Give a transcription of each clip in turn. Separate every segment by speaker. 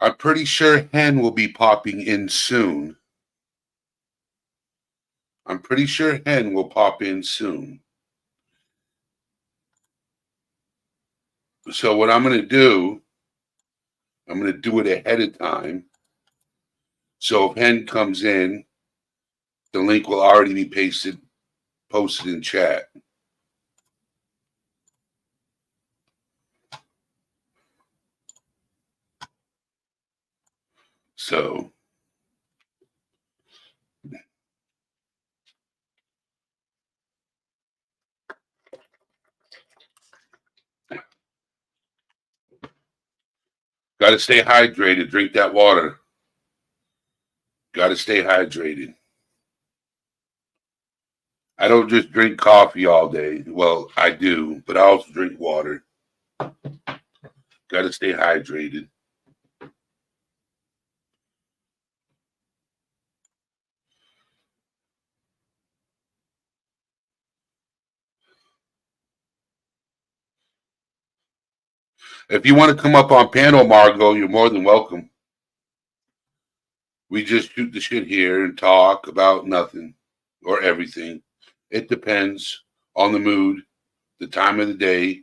Speaker 1: I'm pretty sure Hen will be popping in soon. I'm pretty sure Hen will pop in soon. So what I'm going to do, I'm going to do it ahead of time. So if Hen comes in, the link will already be posted in chat. So got to stay hydrated. Drink that water. Got to stay hydrated. I don't just drink coffee all day. Well, I do, but I also drink water. Got to stay hydrated. If you want to come up on panel, Margot, you're more than welcome. We just shoot the shit here and talk about nothing or everything. It depends on the mood, the time of the day.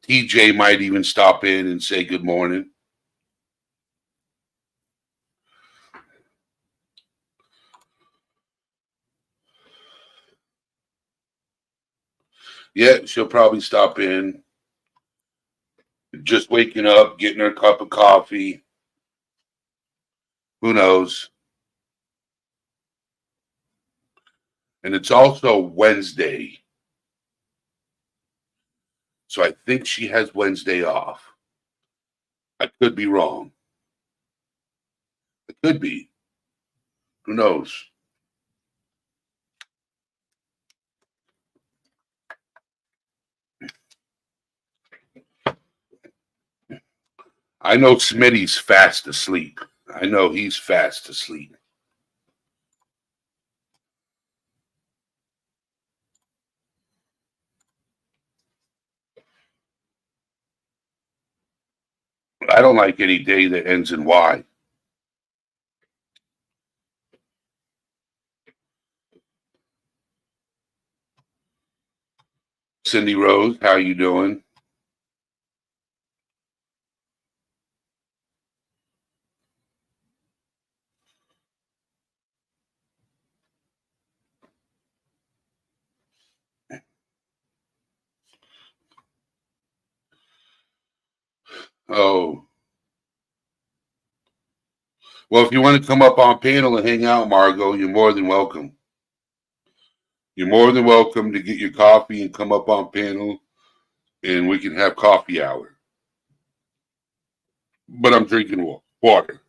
Speaker 1: TJ might even stop in and say good morning. Yeah, she'll probably stop in. Just waking up, getting her cup of coffee. Who knows? And it's also Wednesday. So I think she has Wednesday off. I could be wrong. It could be. Who knows? I know Smitty's fast asleep. I know he's fast asleep. I don't like any day that ends in Y. Cindy Rose, how you doing? Oh. Well, if you want to come up on panel and hang out, Margot, you're more than welcome. You're more than welcome to get your coffee and come up on panel and we can have coffee hour. But I'm drinking water.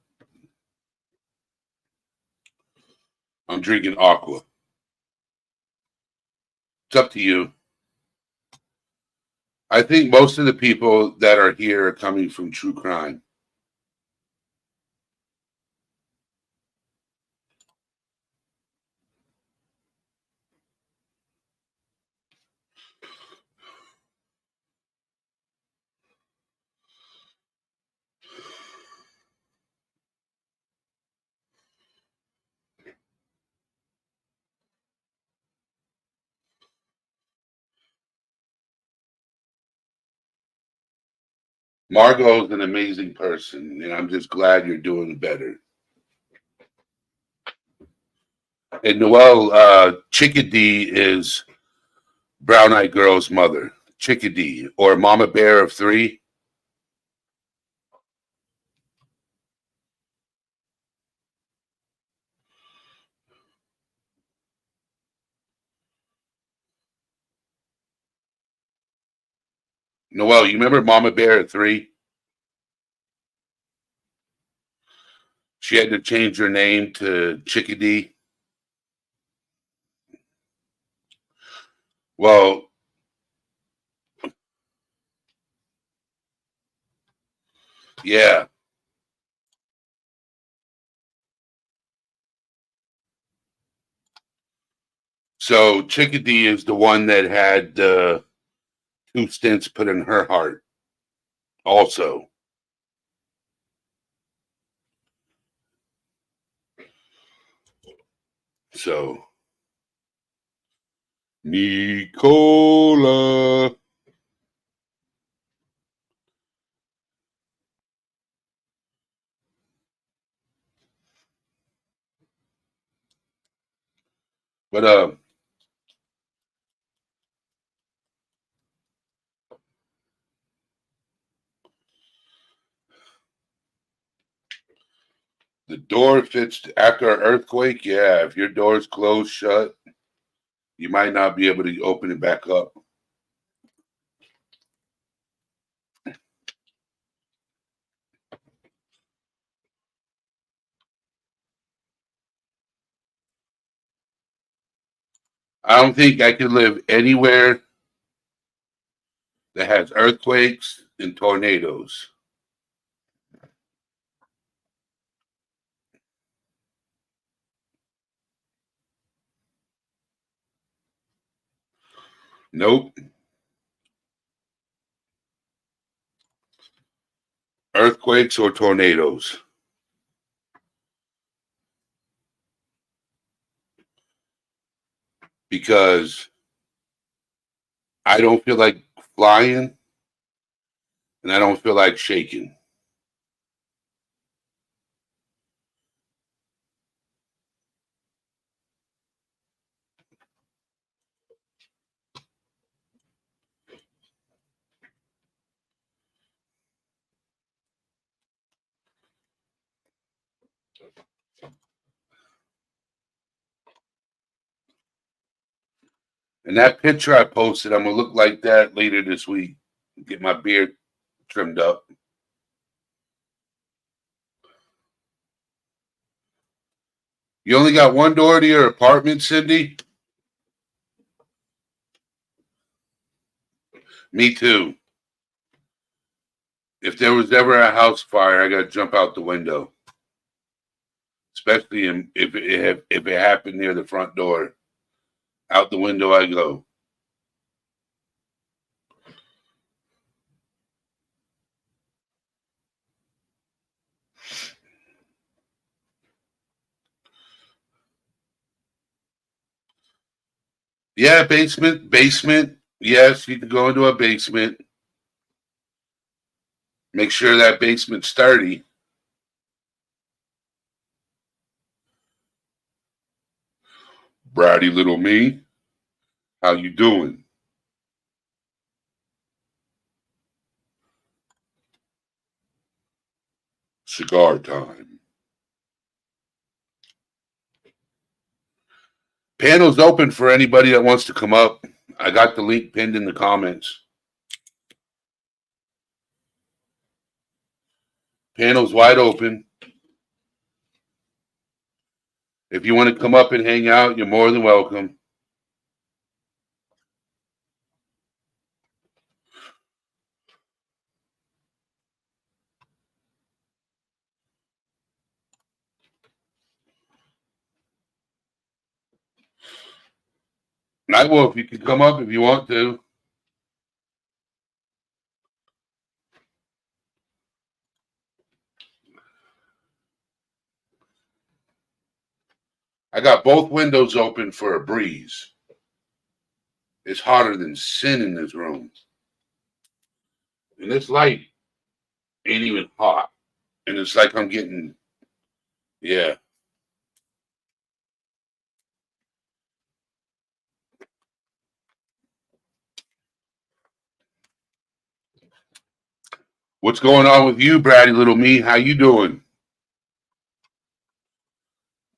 Speaker 1: I'm drinking aqua. It's up to you. I think most of the people that are here are coming from true crime. Margot's an amazing person, and I'm just glad you're doing better. And Noelle, Chickadee is Brown Eyed Girl's mother. Chickadee, or Mama Bear of 3. Noelle, you remember Mama Bear of 3? She had to change her name to Chickadee. Well, yeah. So Chickadee is the one that had 2 stents put in her heart also. So, Nicola. But the door fits after an earthquake. Yeah, if your door's closed shut, you might not be able to open it back up. I don't think I could live anywhere that has earthquakes and tornadoes. Nope. Earthquakes or tornadoes. Because I don't feel like flying and I don't feel like shaking. And that picture I posted, I'm going to look like that later this week. Get my beard trimmed up. You only got one door to your apartment, Cindy? Me too. If there was ever a house fire, I got to jump out the window. Especially if it happened near the front door. Out the window I go. Yeah, basement. Yes, you can go into a basement. Make sure that basement's sturdy. Bratty little me, how you doing? Cigar time. Panel's open for anybody that wants to come up. I got the link pinned in the comments. Panel's wide open. If you want to come up and hang out, you're more than welcome. And I will if you can come up if you want to. I got both windows open for a breeze. It's hotter than sin in this room. And this light ain't even hot. And it's like I'm getting, yeah. What's going on with you, Bratty little me? How you doing?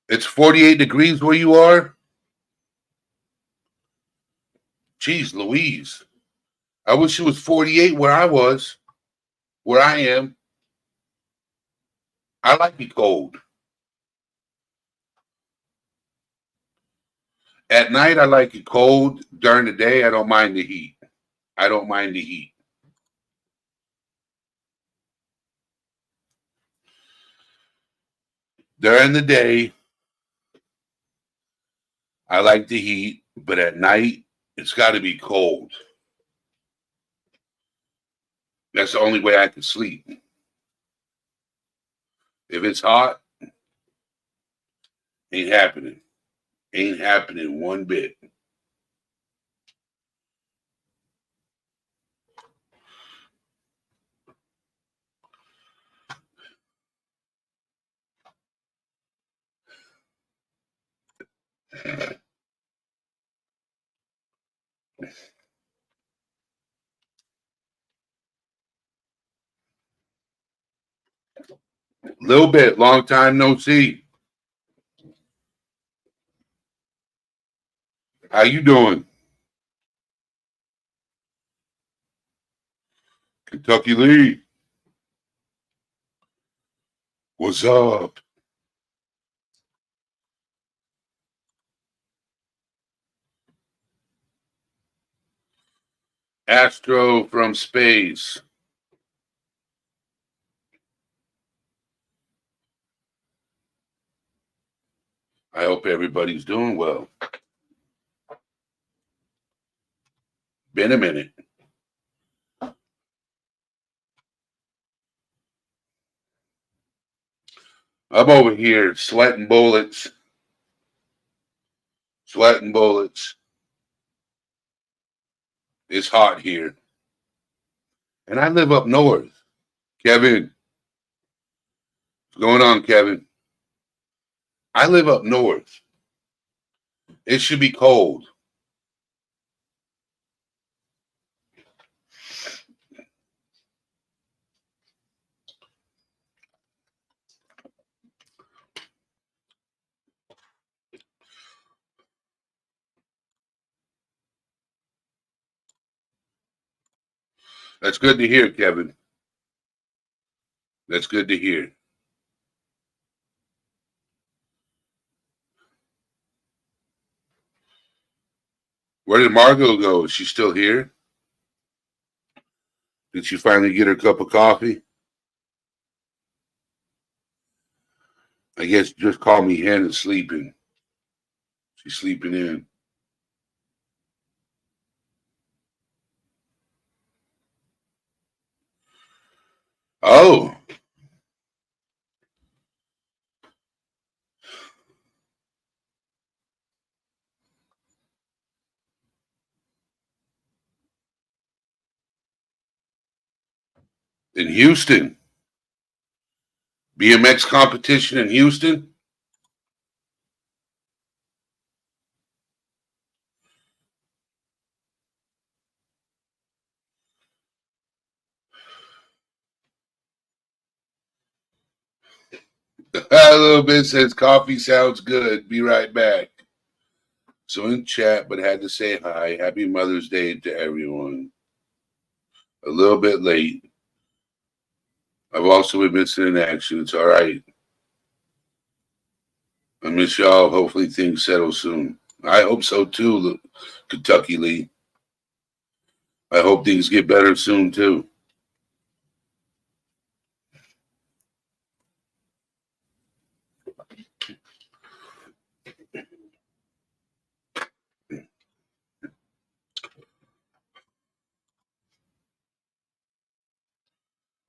Speaker 1: It's 48 degrees where you are? Jeez Louise. I wish it was 48 where I was, where I am. I like it cold. At night, I like it cold. During the day, I don't mind the heat. I don't mind the heat. During the day, I like the heat, but at night, it's got to be cold. That's the only way I can sleep. If it's hot, ain't happening. Ain't happening one bit. Little bit. Long time no see. How you doing? Kentucky Lee. What's up? Astro from space. I hope everybody's doing well. Been a minute. I'm over here sweating bullets. Sweating bullets. It's hot here. And I live up north. Kevin. What's going on, Kevin? I live up north. It should be cold. That's good to hear, Kevin. That's good to hear. Where did Margot go? Is she still here? Did she finally get her cup of coffee? I guess just call me Hannah's sleeping. She's sleeping in. Oh. In Houston. BMX competition in Houston? A little bit says coffee sounds good. Be right back. So in chat, but had to say hi. Happy Mother's Day to everyone. A little bit late. I've also been missing in action. It's all right. I miss y'all. Hopefully things settle soon. I hope so too, Kentucky Lee. I hope things get better soon too.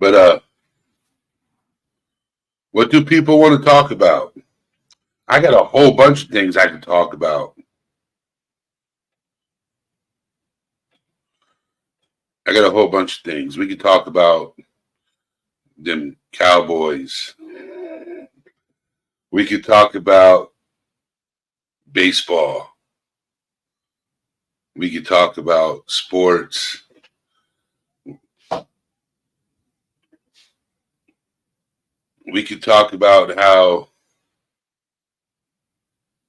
Speaker 1: But what do people want to talk about? I got a whole bunch of things I can talk about. I got a whole bunch of things. We could talk about them Cowboys. We could talk about baseball. We could talk about sports. We could talk about how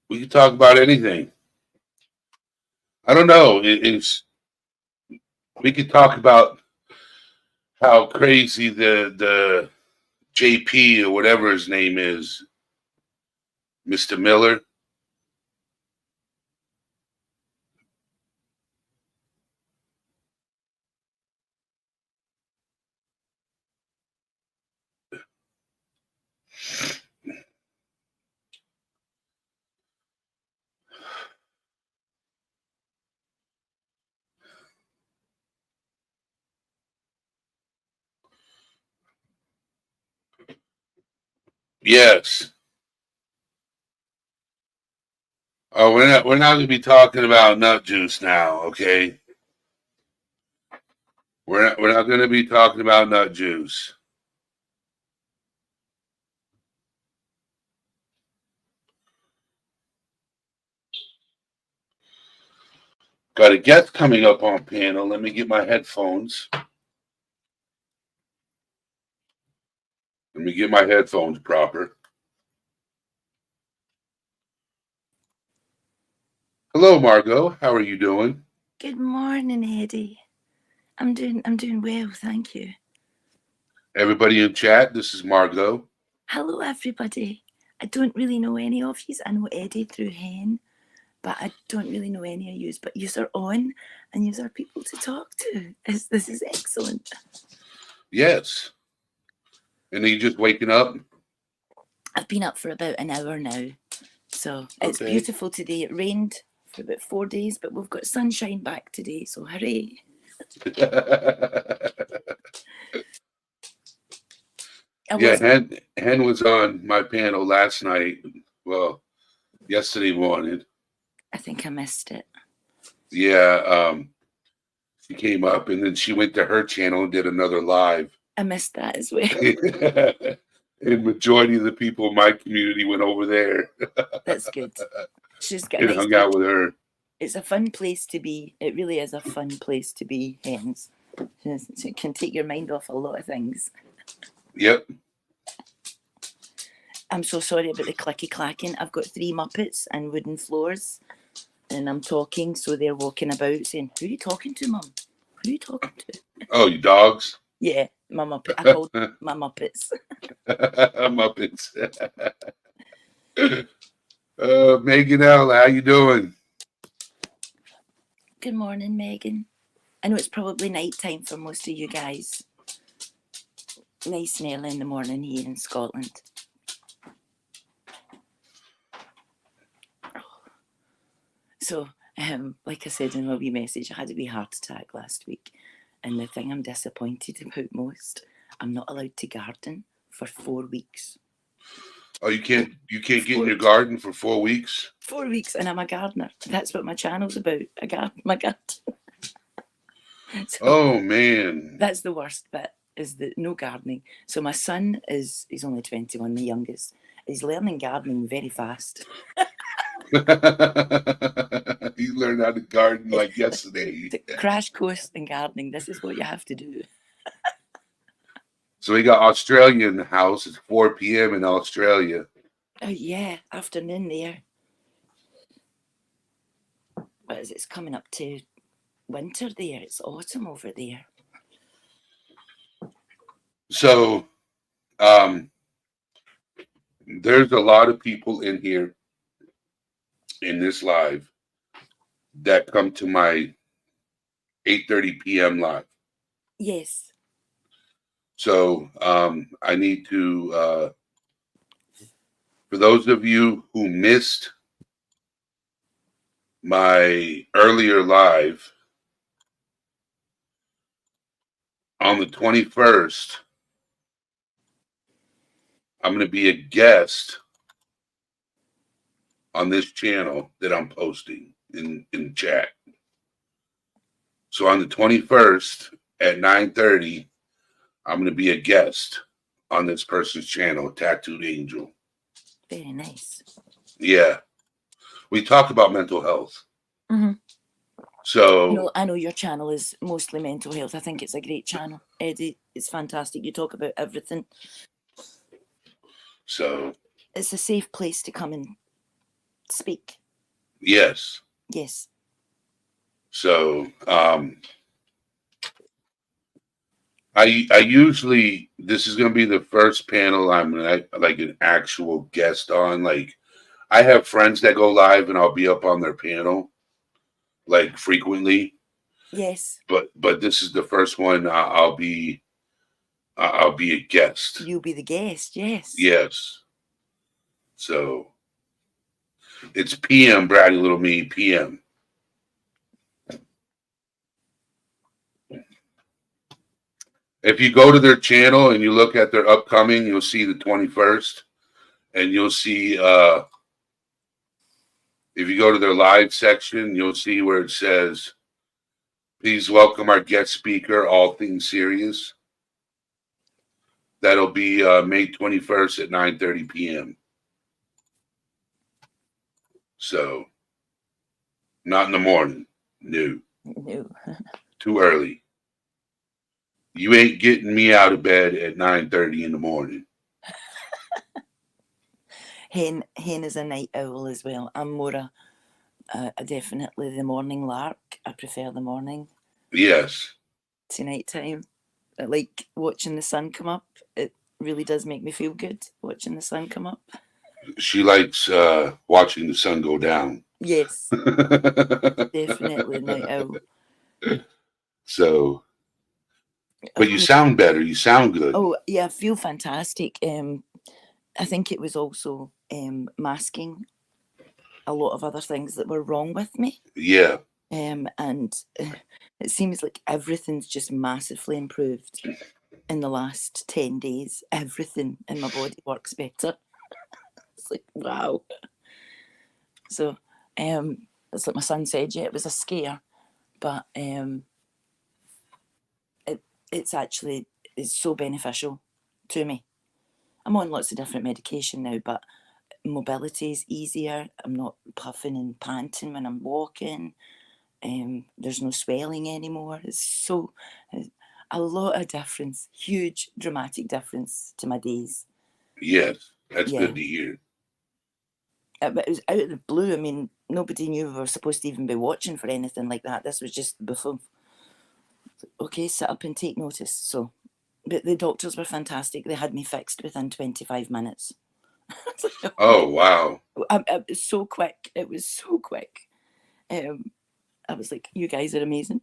Speaker 1: we could talk about anything. I don't know. It's we could talk about how crazy the JP or whatever his name is, Mr. Miller. Yes. Oh, we're not going to be talking about nut juice now, okay? We're not going to be talking about nut juice. Got a guest coming up on panel. Let me get my headphones. Let me get my headphones proper. Hello, Margot. How are you doing?
Speaker 2: Good morning, Eddie. I'm doing well, thank you.
Speaker 1: Everybody in chat, this is Margot.
Speaker 2: Hello, everybody. I don't really know any of yous. I know Eddie through Hen, but I don't really know any of yous. But yous are on, and yous are people to talk to. This is excellent.
Speaker 1: Yes. And are you just waking up?
Speaker 2: I've been up for about an hour now, so it's
Speaker 1: Okay.
Speaker 2: beautiful today. It rained for about 4 days, but we've got sunshine back today, so hooray.
Speaker 1: Yeah, Hen was on my panel last night. Well, yesterday morning.
Speaker 2: I think I missed it.
Speaker 1: Yeah, she came up and then she went to her channel and did another live.
Speaker 2: I missed that as well.
Speaker 1: And majority of the people in my community went over there.
Speaker 2: That's good. She's got
Speaker 1: and hung out with her.
Speaker 2: It's a fun place to be. It really is a fun place to be, Hens. It can take your mind off a lot of things.
Speaker 1: Yep.
Speaker 2: I'm so sorry about the clicky clacking. I've got 3 Muppets and wooden floors, and I'm talking, so they're walking about saying, "Who are you talking to, Mum? Who are you talking to?"
Speaker 1: Oh, you dogs?
Speaker 2: Yeah, my Muppet. I called my Muppets.
Speaker 1: Muppets. Megan L, how you doing?
Speaker 2: Good morning, Megan. I know it's probably night time for most of you guys. Nice and early in the morning here in Scotland. So, like I said in my wee message, I had a wee heart attack last week. And the thing I'm disappointed about most, I'm not allowed to garden for 4 weeks.
Speaker 1: Oh, you can't get in your garden for 4 weeks?
Speaker 2: 4 weeks, and I'm a gardener. That's what my channel's about. My garden. So
Speaker 1: oh man.
Speaker 2: That's the worst bit, is the no gardening. So my son he's only 21, the youngest. He's learning gardening very fast.
Speaker 1: You learned how to garden like yesterday.
Speaker 2: Crash course in gardening. This is what you have to do.
Speaker 1: So we got Australia in the house. It's 4 p.m. in Australia.
Speaker 2: Oh yeah, afternoon there. But as it's coming up to winter there, it's autumn over there.
Speaker 1: So there's a lot of people in here in this live that come to my 8:30 p.m. live.
Speaker 2: Yes.
Speaker 1: So I need to, for those of you who missed my earlier live on the 21st, I'm going to be a guest on this channel that I'm posting in chat. So on the 21st at 9:30, I'm going to be a guest on this person's channel, Tattooed Angel.
Speaker 2: Very nice.
Speaker 1: Yeah. We talk about mental health.
Speaker 2: Mm-hmm.
Speaker 1: So
Speaker 2: I know your channel is mostly mental health. I think it's a great channel, Eddie. It's fantastic. You talk about everything.
Speaker 1: So
Speaker 2: it's a safe place to come and speak.
Speaker 1: Yes.
Speaker 2: Yes.
Speaker 1: So I usually, this is going to be the first panel I'm like an actual guest on. Like I have friends that go live and I'll be up on their panel like frequently.
Speaker 2: Yes.
Speaker 1: But this is the first one I'll be a guest.
Speaker 2: You'll be the guest, yes.
Speaker 1: Yes. So it's PM, Brady Little Me, PM. If you go to their channel and you look at their upcoming, you'll see the 21st, and you'll see if you go to their live section, you'll see where it says, please welcome our guest speaker, All Things Serious. That'll be May 21st at 9:30 p.m. So, not in the morning. No.
Speaker 2: No.
Speaker 1: Too early. You ain't getting me out of bed at 9:30 in the morning.
Speaker 2: Hen is a night owl as well. I'm more definitely the morning lark. I prefer the morning
Speaker 1: Yes.
Speaker 2: to nighttime. I like watching the sun come up. It really does make me feel good watching the sun come up.
Speaker 1: She likes watching the sun go down.
Speaker 2: Yes, definitely a night owl.
Speaker 1: So, but you sound better. You sound good.
Speaker 2: Oh yeah, I feel fantastic. I think it was also masking a lot of other things that were wrong with me.
Speaker 1: Yeah.
Speaker 2: And it seems like everything's just massively improved in the last 10 days. Everything in my body works better. It's like, wow. So it's like my son said, yeah, it was a scare, but it's so beneficial to me. I'm on lots of different medication now, but mobility is easier. I'm not puffing and panting when I'm walking. There's no swelling anymore. It's a lot of difference, huge dramatic difference to my days.
Speaker 1: Yes, that's good to hear.
Speaker 2: But it was out of the blue. I mean, nobody knew we were supposed to even be watching for anything like that. This was just before. Okay, sit up and take notice. So, but the doctors were fantastic. They had me fixed within 25 minutes.
Speaker 1: Oh, wow.
Speaker 2: It was so quick. It was so quick. I was like, you guys are amazing.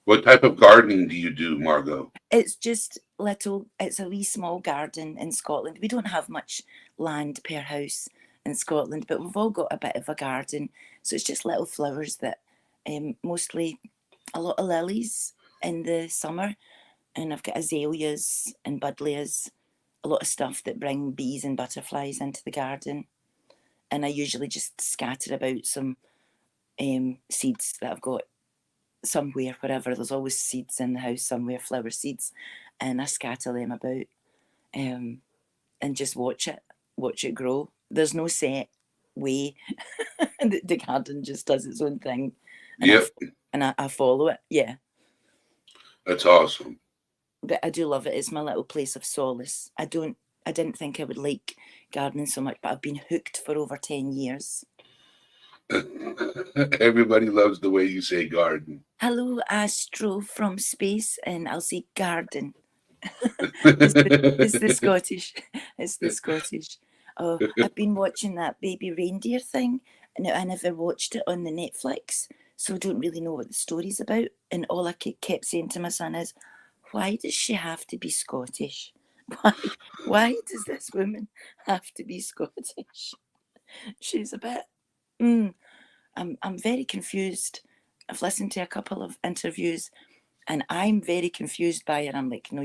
Speaker 1: What type of gardening do you do, Margot?
Speaker 2: It's just it's a wee small garden in Scotland. We don't have much land per house in Scotland, but we've all got a bit of a garden. So it's just little flowers that mostly a lot of lilies in the summer. And I've got azaleas and buddleias, a lot of stuff that bring bees and butterflies into the garden. And I usually just scatter about some seeds that I've got somewhere, wherever. There's always seeds in the house somewhere, flower seeds, and I scatter them about and just watch it grow. There's no set way. The garden just does its own thing. And
Speaker 1: yep.
Speaker 2: I follow it. Yeah.
Speaker 1: That's awesome.
Speaker 2: But I do love it. It's my little place of solace. I didn't think I would like gardening so much, but I've been hooked for over 10 years.
Speaker 1: Everybody loves the way you say garden.
Speaker 2: Hello, Astro from space, and I'll say garden. It's the Scottish. It's the Scottish. Oh, I've been watching that baby reindeer thing, and I never watched it on the Netflix, so I don't really know what the story's about. And all I kept saying to my son is, why does she have to be Scottish? Why does this woman have to be Scottish? She's a bit... I'm very confused. I've listened to a couple of interviews and I'm very confused by it. I'm like, no,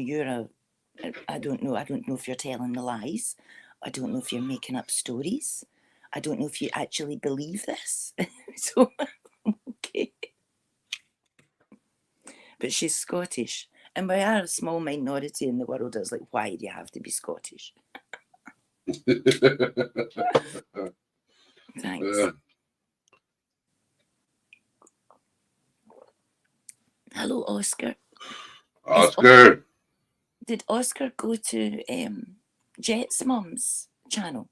Speaker 2: I don't know. I don't know if you're telling the lies. I don't know if you're making up stories. I don't know if you actually believe this. So, okay. But she's Scottish. And we are a small minority in the world. I was like, why do you have to be Scottish? Thanks. Hello, Oscar.
Speaker 1: Oscar.
Speaker 2: Did Oscar go to Jet's mum's channel?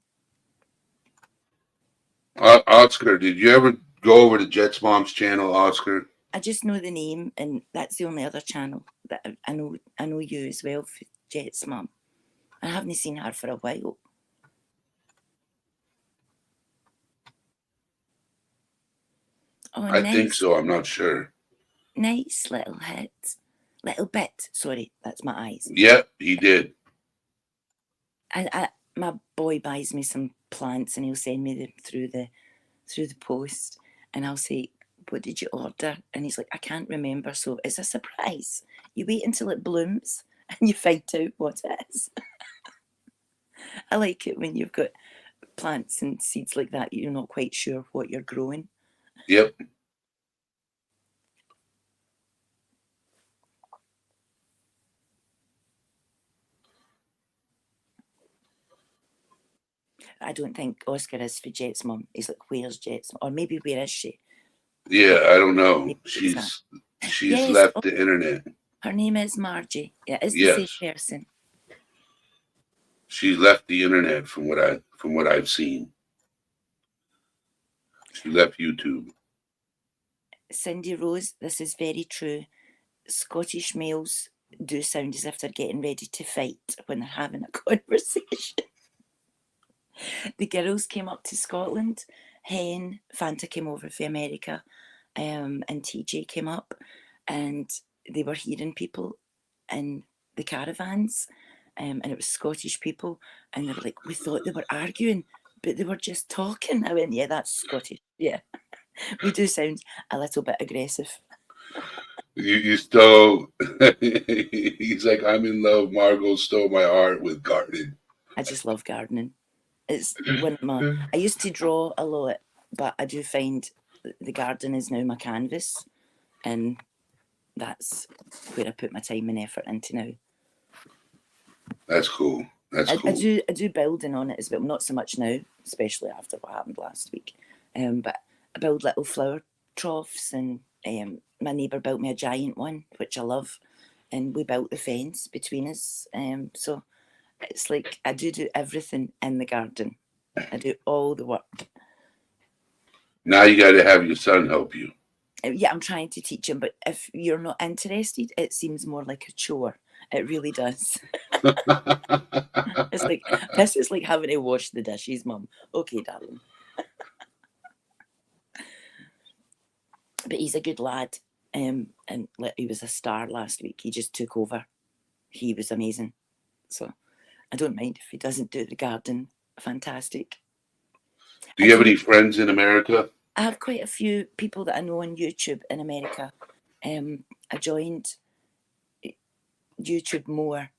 Speaker 1: Oscar, did you ever go over to Jet's mom's channel, Oscar?
Speaker 2: I just know the name, and that's the only other channel that I know. I know you as well, Jet's mum. I haven't seen her for a while. Oh,
Speaker 1: I think so. I'm not sure.
Speaker 2: Nice little hit. Little bit. Sorry, that's my eyes.
Speaker 1: Yep, he did.
Speaker 2: My boy buys me some plants and he'll send me them through the post, and I'll say, what did you order? And he's like, I can't remember, so it's a surprise. You wait until it blooms and you find out what it is. I like it when you've got plants and seeds like that, you're not quite sure what you're growing.
Speaker 1: Yep.
Speaker 2: I don't think Oscar is for Jet's mum. He's like, where's Jet's mum? Or maybe where is she?
Speaker 1: Yeah, I don't know.
Speaker 2: Maybe it's that.
Speaker 1: She's
Speaker 2: Yes,
Speaker 1: left the internet.
Speaker 2: her name is Margie. Yeah, it's the
Speaker 1: Yes.
Speaker 2: same person.
Speaker 1: She's left the internet from what I've seen. She left YouTube.
Speaker 2: Cindy Rose, this is very true. Scottish males do sound as if they're getting ready to fight when they're having a conversation. The girls came up to Scotland. Hen, Fanta came over from America, and TJ came up, and they were hearing people in the caravans, and it was Scottish people, and they were like, we thought they were arguing, but they were just talking. I went, yeah, that's Scottish. Yeah, we do sound a little bit aggressive.
Speaker 1: You stole. He's like, I'm in love. Margot stole my heart with gardening.
Speaker 2: I just love gardening. It's one of my. I used to draw a lot, but I do find the garden is now my canvas, and that's where I put my time and effort into now.
Speaker 1: That's cool. That's cool.
Speaker 2: I do building on it as well. Not so much now, especially after what happened last week. But I build little flower troughs, and my neighbour built me a giant one, which I love, and we built the fence between us. So it's like I do everything in the garden. I do all the work.
Speaker 1: Now you got to have your son help you.
Speaker 2: Yeah, I'm trying to teach him, but if you're not interested, it seems more like a chore. It really does. It's like, this is like having to wash the dishes, Mum. Okay, darling. But he's a good lad, and he was a star last week. He just took over. He was amazing. So I don't mind if he doesn't do the garden. Fantastic.
Speaker 1: Do you have any friends in America?
Speaker 2: I have quite a few people that I know on YouTube in America. I joined YouTube more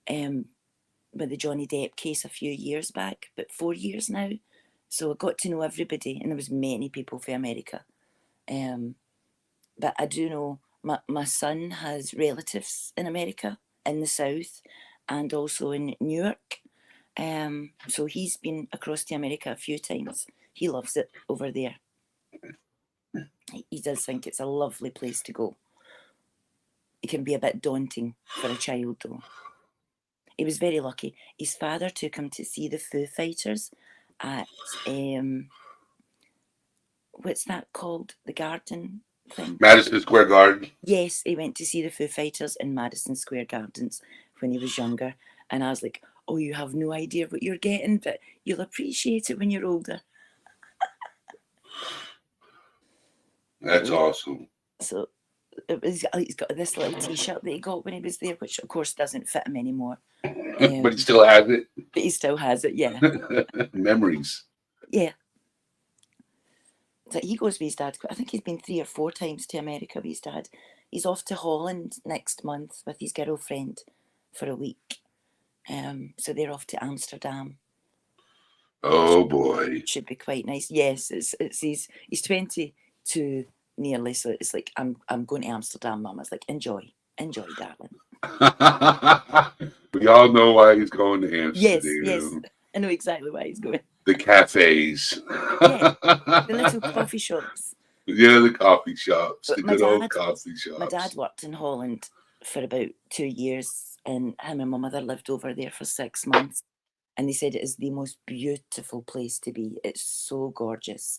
Speaker 2: with the Johnny Depp case a few years back, but 4 years now. So I got to know everybody, and there was many people from America. But I do know my son has relatives in America, in the South, and also in New York. So he's been across to America a few times. He loves it over there. He does think it's a lovely place to go. It can be a bit daunting for a child, though. He was very lucky. His father took him to see the Foo Fighters at, what's that called? The garden thing?
Speaker 1: Madison Square Garden.
Speaker 2: Yes, he went to see the Foo Fighters in Madison Square Gardens when he was younger. And I was like, oh, you have no idea what you're getting, but you'll appreciate it when you're older.
Speaker 1: That's awesome.
Speaker 2: So he's got this little T-shirt that he got when he was there, which of course doesn't fit him anymore.
Speaker 1: But he still has it.
Speaker 2: But he still has it, yeah.
Speaker 1: Memories.
Speaker 2: Yeah. So he goes with his dad. I think he's been 3 or 4 times to America with his dad. He's off to Holland next month with his girlfriend for a week. So they're off to Amsterdam.
Speaker 1: Oh boy.
Speaker 2: Should be quite nice. Yes, he's 22 nearly, so it's like I'm going to Amsterdam, Mum. It's like enjoy, darling.
Speaker 1: We all know why he's going to Amsterdam.
Speaker 2: Yes, I know exactly why he's going.
Speaker 1: The cafes.
Speaker 2: Yeah, the little coffee shops.
Speaker 1: Yeah, the coffee shops.
Speaker 2: But
Speaker 1: The good old coffee shops.
Speaker 2: My dad worked in Holland for about 2 years, and him and my mother lived over there for 6 months. And they said it is the most beautiful place to be. It's so gorgeous.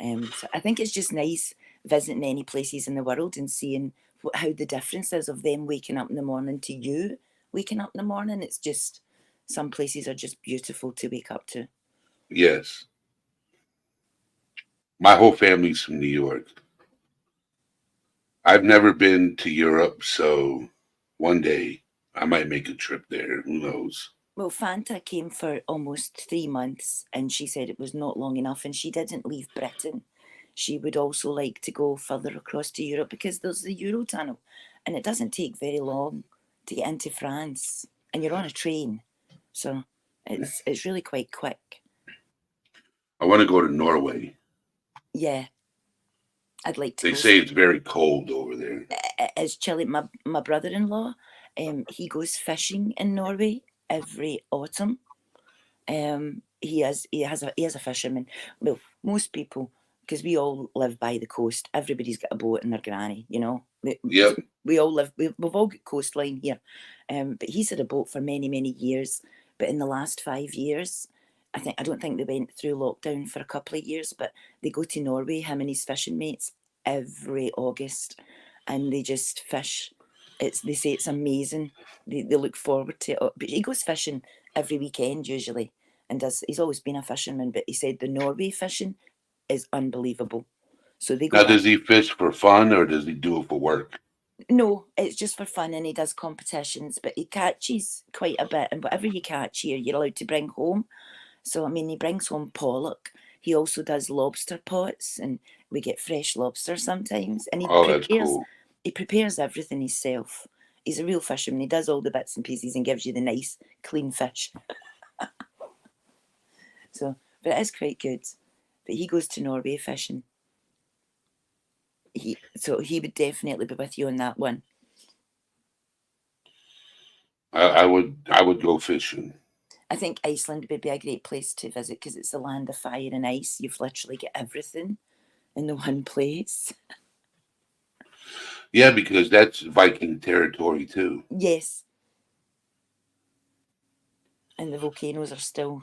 Speaker 2: So I think it's just nice visiting any places in the world and seeing how the difference is of them waking up in the morning to you waking up in the morning. It's just, some places are just beautiful to wake up to.
Speaker 1: Yes. My whole family's from New York. I've never been to Europe, so one day I might make a trip there. Who knows?
Speaker 2: Well, Fanta came for almost 3 months, and she said it was not long enough, and she didn't leave Britain. She would also like to go further across to Europe because there's the Eurotunnel, and it doesn't take very long to get into France, and you're on a train, so it's really quite quick.
Speaker 1: I want to go to Norway.
Speaker 2: Yeah, I'd like to
Speaker 1: They
Speaker 2: go.
Speaker 1: say it's very cold over there.
Speaker 2: It's chilly. My brother-in-law, he goes fishing in Norway every autumn. He has a fisherman. Well, most people, because we all live by the coast. Everybody's got a boat in their granny, you know.
Speaker 1: Yep.
Speaker 2: We all live. We've all got coastline here. But he's had a boat for many, many years. But in the last 5 years, I don't think they went through lockdown for a couple of years, but they go to Norway, him and his fishing mates, every August, and they just fish. They say it's amazing. They look forward to it. But he goes fishing every weekend usually, and he's always been a fisherman. But he said the Norway fishing is unbelievable. So they go.
Speaker 1: Now, does he fish for fun or does he do it for work?
Speaker 2: No, it's just for fun, and he does competitions, but he catches quite a bit, and whatever you catch here, you're allowed to bring home. So, I mean, he brings home pollock. He also does lobster pots, and we get fresh lobster sometimes. And
Speaker 1: That's cool.
Speaker 2: He prepares everything himself. He's a real fisherman. He does all the bits and pieces and gives you the nice, clean fish. So, but it is quite good. But he goes to Norway fishing. So he would definitely be with you on that one.
Speaker 1: I would go fishing.
Speaker 2: I think Iceland would be a great place to visit because it's the land of fire and ice. You've literally got everything in the one place.
Speaker 1: Yeah, because that's Viking territory too.
Speaker 2: Yes. And the volcanoes are still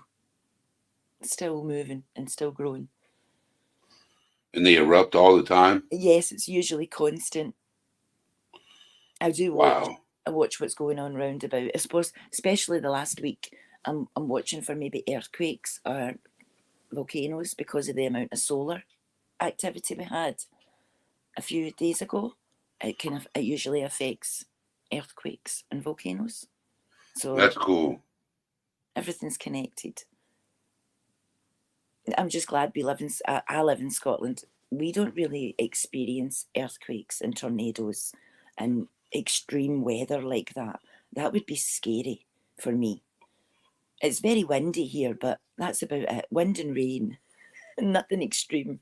Speaker 2: moving and still growing.
Speaker 1: And they erupt all the time?
Speaker 2: Yes, it's usually constant. I do watch what's going on round about. I suppose, especially the last week, I'm watching for maybe earthquakes or volcanoes because of the amount of solar activity we had a few days ago. It usually affects earthquakes and volcanoes. So
Speaker 1: that's cool.
Speaker 2: Everything's connected. I'm just glad I live in Scotland. We don't really experience earthquakes and tornadoes and extreme weather like that. That would be scary for me. It's very windy here, but that's about it. Wind and rain, nothing extreme.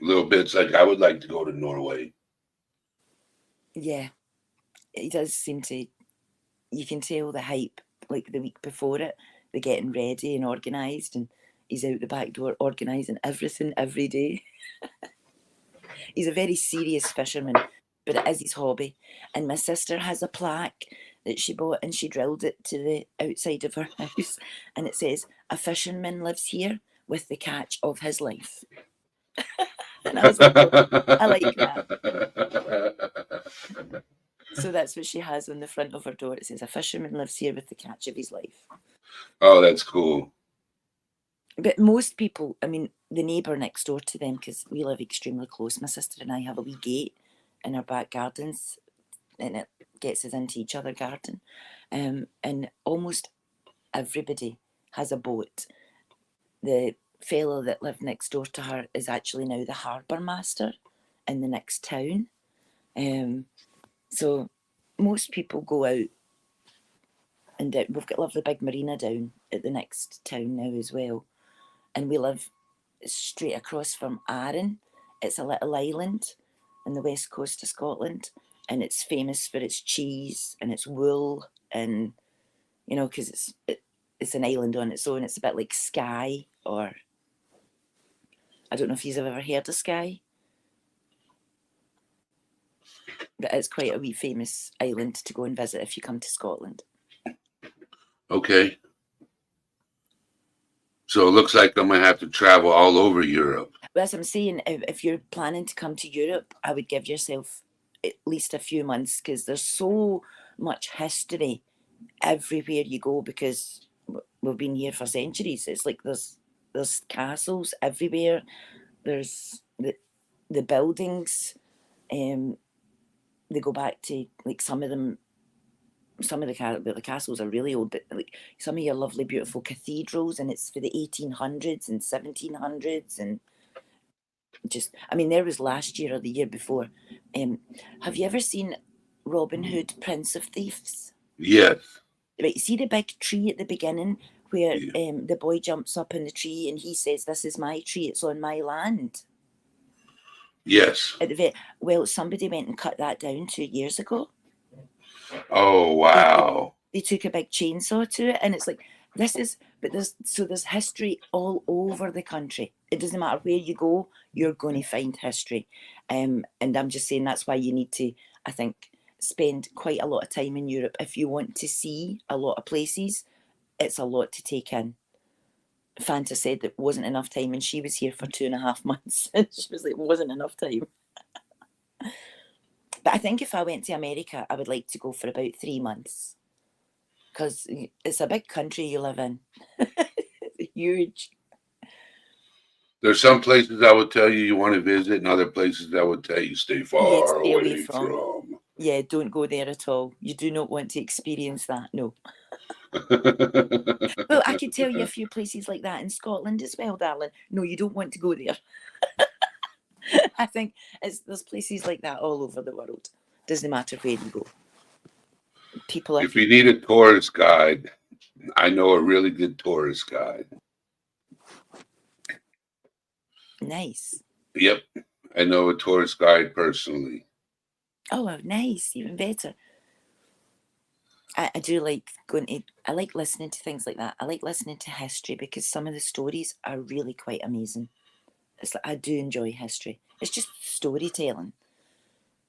Speaker 1: Little bits like I would like to go to Norway.
Speaker 2: Yeah, it does seem to. You can tell the hype like the week before it. They're getting ready and organised, and he's out the back door organising everything every day. He's a very serious fisherman, but it is his hobby. And my sister has a plaque that she bought and she drilled it to the outside of her house, and it says, "A fisherman lives here with the catch of his life." And I was like, I like that. So that's what she has on the front of her door. It says, "A fisherman lives here with the catch of his life."
Speaker 1: Oh, that's cool.
Speaker 2: But most people, I mean, the neighbour next door to them, because we live extremely close, my sister and I have a wee gate in our back gardens, and it gets us into each other's garden. And almost everybody has a boat. The fellow that lived next door to her is actually now the harbour master in the next town. So most people go out, and we've got a lovely big marina down at the next town now as well. And we live straight across from Arran. It's a little island on the west coast of Scotland, and it's famous for its cheese and its wool, and you know, because it's an island on its own. It's a bit like Skye, or I don't know if you've ever heard of Skye, but it's quite a wee famous island to go and visit if you come to Scotland.
Speaker 1: Okay. So it looks like I'm going to have to travel all over Europe.
Speaker 2: But as I'm saying, if you're planning to come to Europe, I would give yourself at least a few months, because there's so much history everywhere you go, because we've been here for centuries. It's like there's castles everywhere. There's the buildings. They go back to, like, some of the castles are really old, but like some of your lovely beautiful cathedrals, and it's for the 1800s and 1700s, and just, I mean, there was last year or the year before. Have you ever seen Robin Hood, Prince of Thieves?
Speaker 1: Yes.
Speaker 2: Right, you see the big tree at the beginning where
Speaker 1: Yeah.
Speaker 2: the boy jumps up in the tree and he says, "This is my tree, it's on my land."
Speaker 1: Yes.
Speaker 2: At the well, somebody went and cut that down 2 years ago.
Speaker 1: Oh, wow.
Speaker 2: They took a big chainsaw to it, and it's like, there's history all over the country. It doesn't matter where you go, you're going to find history. And I'm just saying that's why you need to, I think, spend quite a lot of time in Europe if you want to see a lot of places. It's a lot to take in. Fanta said that wasn't enough time, and she was here for 2.5 months, and she was like, it wasn't enough time. But I think if I went to America, I would like to go for about 3 months, because it's a big country you live in. It's huge.
Speaker 1: There's some places I would tell you want to visit, and other places I would tell you stay far
Speaker 2: Yeah, stay away
Speaker 1: away
Speaker 2: from.
Speaker 1: from.
Speaker 2: Yeah, don't go there at all. You do not want to experience that, no. Well, I could tell you a few places like that in Scotland as well, darling. No, you don't want to go there. I think there's places like that all over the world. Doesn't matter where you go. People are
Speaker 1: If you need a tourist guide, I know a really good tourist guide.
Speaker 2: nice.
Speaker 1: Yep. I know a tourist guide personally.
Speaker 2: Oh, nice, even better. I do like I like listening to things like that. I like listening to history because some of the stories are really quite amazing. It's like, I do enjoy history. It's just storytelling.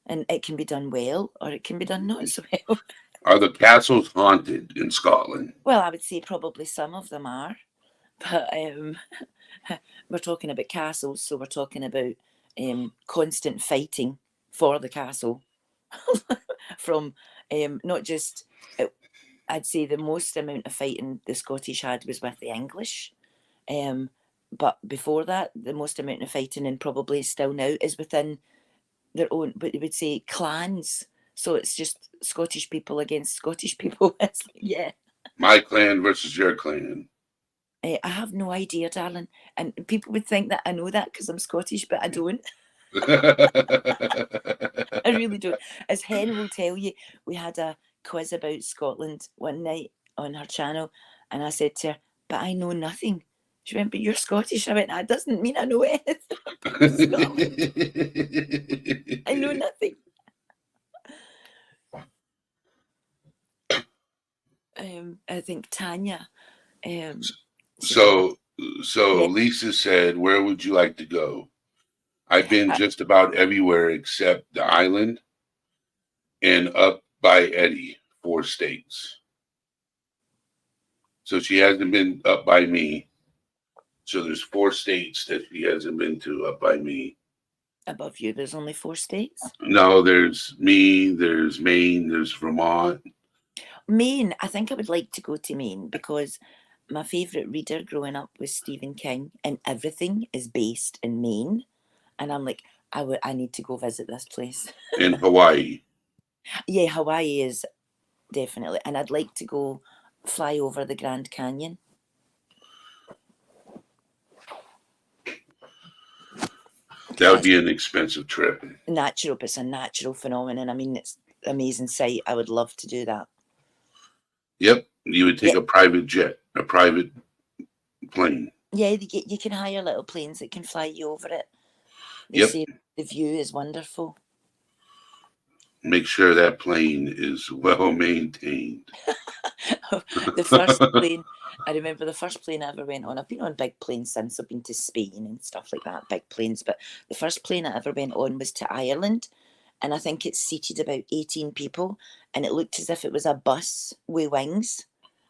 Speaker 2: And it can be done well or it can be done not so well.
Speaker 1: Are the castles haunted in Scotland?
Speaker 2: Well, I would say probably some of them are. But we're talking about castles, so we're talking about constant fighting for the castle. From not just, I'd say the most amount of fighting the Scottish had was with the English. But before that, the most amount of fighting, and probably still now, is within their own, but they would say clans. So it's just Scottish people against Scottish people. It's like, yeah.
Speaker 1: My clan versus your clan.
Speaker 2: I have no idea, darling. And people would think that I know that because I'm Scottish, but I don't. I really don't. As Hen will tell you, we had a quiz about Scotland one night on her channel, and I said to her, "But I know nothing." She went, "But you're Scottish." I went, "That doesn't mean I know anything about Scotland. I know nothing." I think Tanya.
Speaker 1: So
Speaker 2: Yeah.
Speaker 1: Lisa said, "Where would you like to go?" I've been just about everywhere except the island and up by Eddie, 4 states. So she hasn't been up by me. So there's 4 states that she hasn't been to up by me.
Speaker 2: Above you, there's only 4 states.
Speaker 1: No, there's me, there's Maine, there's Vermont.
Speaker 2: Maine, I think I would like to go to Maine because my favourite reader growing up was Stephen King, and everything is based in Maine. And I'm like, I need to go visit this place.
Speaker 1: In Hawaii.
Speaker 2: Yeah, Hawaii is definitely. And I'd like to go fly over the Grand Canyon.
Speaker 1: That would be an expensive trip.
Speaker 2: Natural, but it's a natural phenomenon. I mean, it's an amazing sight. I would love to do that.
Speaker 1: Yep. You would take a private jet, a private plane.
Speaker 2: Yeah, you can hire little planes that can fly you over it. They
Speaker 1: Yep.
Speaker 2: say the view is wonderful.
Speaker 1: Make sure that plane is well maintained.
Speaker 2: The first plane, I remember the first plane I ever went on. I've been on big planes since. I've been to Spain and stuff like that, big planes. But the first plane I ever went on was to Ireland. And I think it seated about 18 people. And it looked as if it was a bus with wings.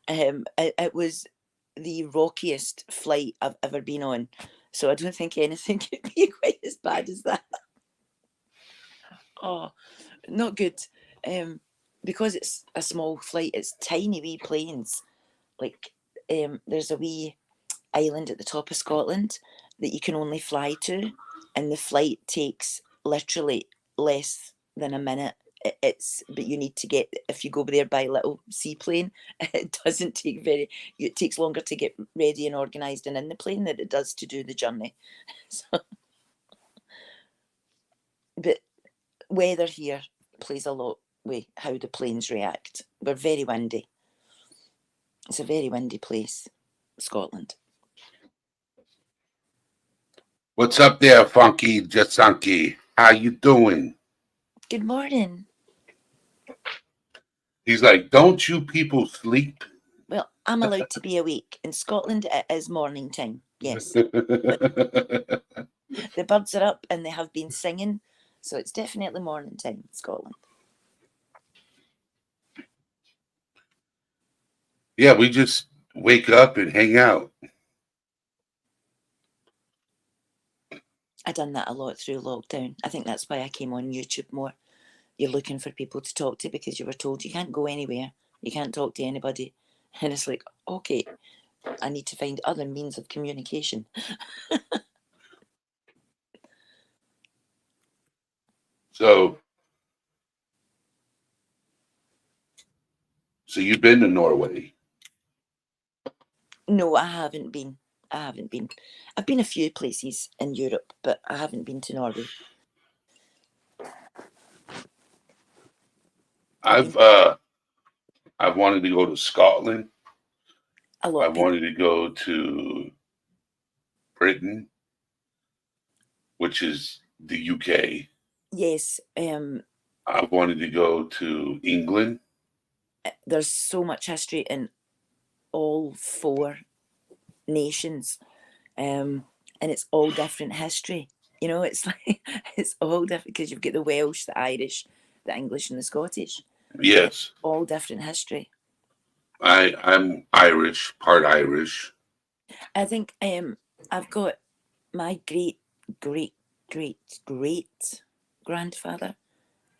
Speaker 2: It was the rockiest flight I've ever been on. So I don't think anything could be quite as bad as that. Oh, not good. Because it's a small flight, it's tiny wee planes. Like, there's a wee island at the top of Scotland that you can only fly to, and the flight takes literally less than a minute. But you need to get, if you go there by little seaplane, it doesn't take it takes longer to get ready and organised and in the plane than it does to do the journey. So, but weather here plays a lot with how the planes react. We're very windy. It's a very windy place, Scotland.
Speaker 1: What's up there, Funky Jasunky? How you doing?
Speaker 2: Good morning.
Speaker 1: He's like, don't you people sleep?
Speaker 2: Well, I'm allowed to be awake. In Scotland, it is morning time. Yes. The birds are up and they have been singing. So it's definitely morning time in Scotland.
Speaker 1: Yeah, we just wake up and hang out.
Speaker 2: I done that a lot through lockdown. I think that's why I came on YouTube more. You're looking for people to talk to because you were told you can't go anywhere. You can't talk to anybody. And it's like, okay, I need to find other means of communication.
Speaker 1: So you've been to Norway?
Speaker 2: No, I haven't been. I've been a few places in Europe, but I haven't been to Norway.
Speaker 1: I've wanted to go to Scotland.
Speaker 2: A lot
Speaker 1: I
Speaker 2: of people.
Speaker 1: wanted to go to Britain, which is the UK.
Speaker 2: Yes,
Speaker 1: I wanted to go to England.
Speaker 2: there's so much history in all four nations, and it's all different history. You know, it's like it's all different because you've got the Welsh, the Irish, the English, and the Scottish.
Speaker 1: Yes,
Speaker 2: All different history.
Speaker 1: I'm Irish, part Irish.
Speaker 2: I think I've got my great grandfather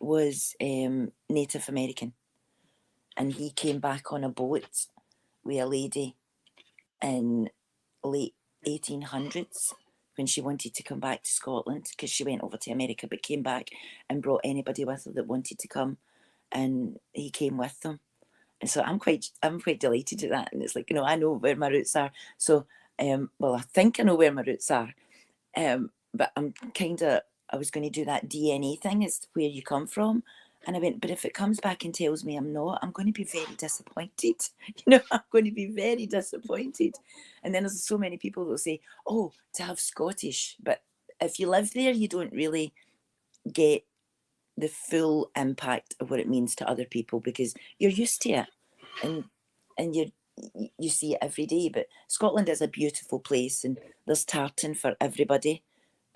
Speaker 2: was Native American, and he came back on a boat with a lady in late 1800s when she wanted to come back to Scotland because she went over to America but came back and brought anybody with her that wanted to come, and he came with them. And so I'm quite delighted at that. And it's like, you know, I know where my roots are. So well, I think I know where my roots are, but I was going to do that DNA thing, is where you come from. And I went, but if it comes back and tells me I'm not, I'm going to be very disappointed. You know, I'm going to be very disappointed. And then there's so many people that will say, oh, to have Scottish. But if you live there, you don't really get the full impact of what it means to other people because you're used to it and you see it every day. But Scotland is a beautiful place and there's tartan for everybody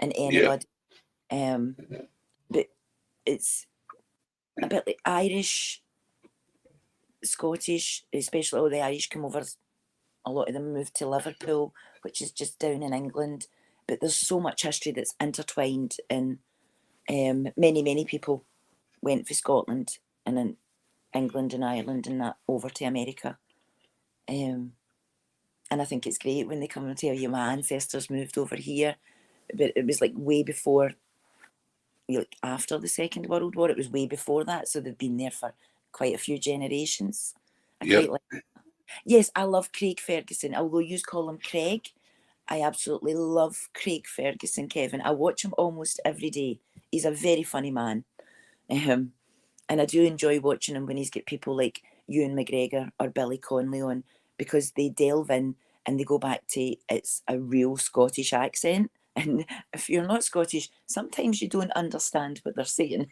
Speaker 2: and anybody. Yeah. But it's a bit like Irish, Scottish, especially all the Irish come over. A lot of them moved to Liverpool, which is just down in England. But there's so much history that's intertwined, and many people went for Scotland and then England and Ireland and that over to America. And I think it's great when they come and tell you my ancestors moved over here. But it was like way before, like after the Second World War. It was way before that. So they've been there for quite a few generations.
Speaker 1: Yep.
Speaker 2: Yes, I love Craig Ferguson. Although you call him Craig, I absolutely love Craig Ferguson, Kevin. I watch him almost every day. He's a very funny man. And I do enjoy watching him when he's got people like Ewan McGregor or Billy Connolly on, because they delve in and they go back to it's a real Scottish accent. And if you're not Scottish, sometimes you don't understand what they're saying.